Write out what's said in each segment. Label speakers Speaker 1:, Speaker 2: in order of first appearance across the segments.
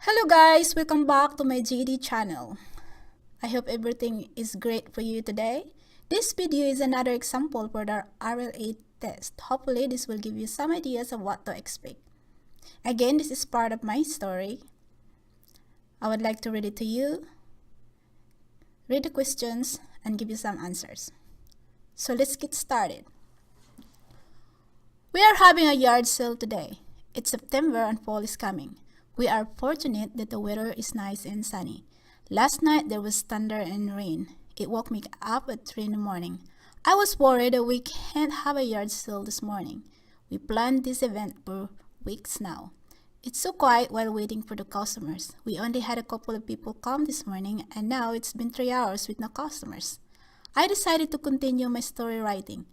Speaker 1: Hello guys, welcome back to my GED channel. I hope everything is great for you today. This video is another example for the RLA test. Hopefully this will give you some ideas of what to expect. Again, this is part of my story. I would like to read it to you, read the questions, and give you some answers. So let's get started. We are having a yard sale today. It's September and fall is coming. We are fortunate that the weather is nice and sunny. Last night there was thunder and rain. It woke me up at 3 in the morning. I was worried that we can't have a yard sale this morning. We planned this event for weeks now. It's so quiet while waiting for the customers. We only had a couple of people come this morning and now it's been 3 hours with no customers. I decided to continue my story writing.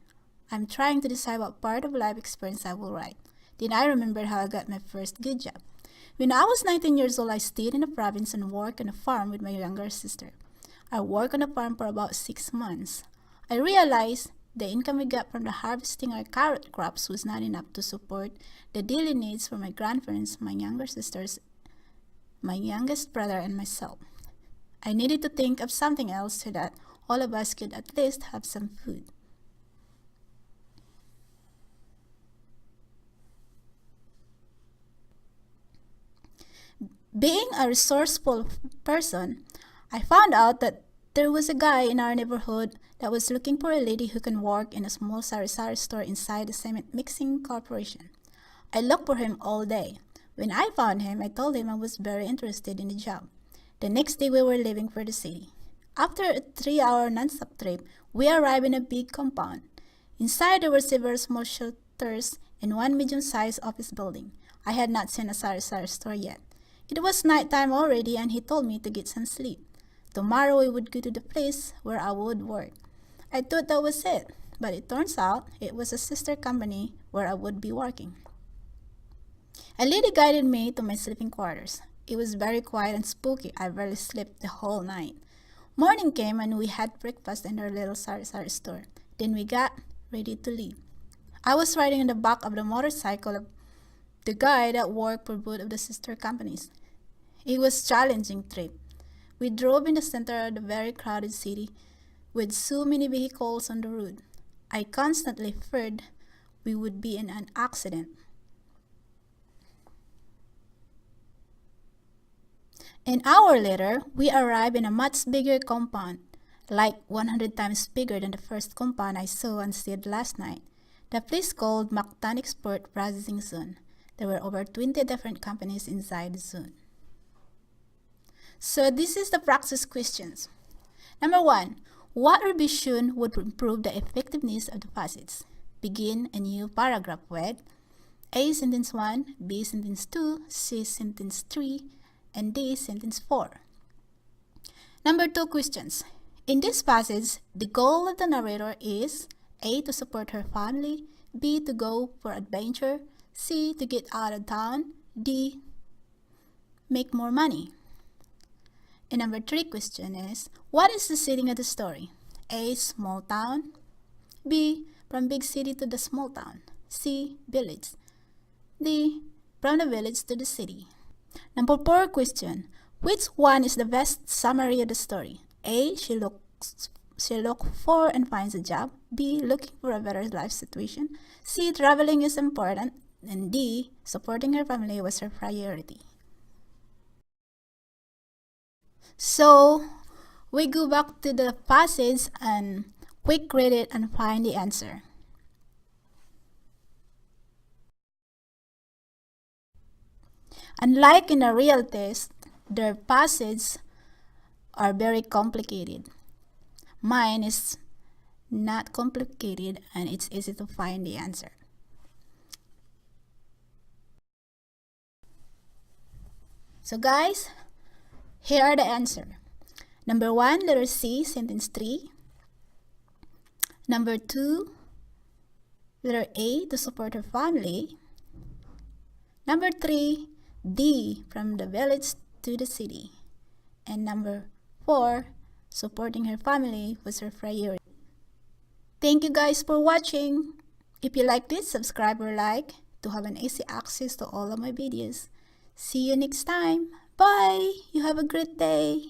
Speaker 1: I'm trying to decide what part of life experience I will write. Then I remembered how I got my first good job. When I was 19 years old, I stayed in the province and worked on a farm with my younger sister. I worked on the farm for about 6 months. I realized the income we got from the harvesting our carrot crops was not enough to support the daily needs for my grandparents, my younger sisters, my youngest brother, and myself. I needed to think of something else so that all of us could at least have some food. Being a resourceful person, I found out that there was a guy in our neighborhood that was looking for a lady who can work in a small sari-sari store inside the cement mixing corporation. I looked for him all day. When I found him, I told him I was very interested in the job. The next day we were leaving for the city. After a 3-hour non-stop trip, we arrived in a big compound. Inside there were several small shelters and one medium-sized office building. I had not seen a sari-sari store yet. It was nighttime already and he told me to get some sleep. Tomorrow we would go to the place where I would work. I thought that was it, but it turns out it was a sister company where I would be working. A lady guided me to my sleeping quarters. It was very quiet and spooky. I barely slept the whole night. Morning came and we had breakfast in our little sari-sari store. Then we got ready to leave. I was riding in the back of the motorcycle of the guy that worked for both of the sister companies. It was a challenging trip. We drove in the center of the very crowded city with so many vehicles on the road. I constantly feared we would be in an accident. An hour later, we arrived in a much bigger compound, like 100 times bigger than the first compound I saw and stayed last night. The place called Mactan Export Processing Zone. There were over 20 different companies inside the zone. So this is the practice questions. Number 1. What revision would improve the effectiveness of the passage? Begin a new paragraph with A. Sentence 1, B. Sentence 2, C. Sentence 3, and D. Sentence 4. Number 2 questions. In this passage, the goal of the narrator is A. To support her family, B. To go for adventure, C. To get out of town, D. Make more money. And number 3 question is, what is the setting of the story? A. Small town, B. From big city to the small town, C. Village, D. From the village to the city. Number 4 question, which one is the best summary of the story? A. She looks for and finds a job, B. Looking for a better life situation, C. Traveling is important, and D. Supporting her family was her priority. So, we go back to the passage and quick read it and find the answer. Unlike in a real test, their passages are very complicated. Mine is not complicated and it's easy to find the answer. So guys, here are the answer. Number 1, letter C, sentence 3. Number 2, letter A, to support her family. Number 3, D, from the village to the city. And number 4, supporting her family was her priority. Thank you guys for watching. If you like this, subscribe or like to have an easy access to all of my videos. See you next time. Bye. You have a great day.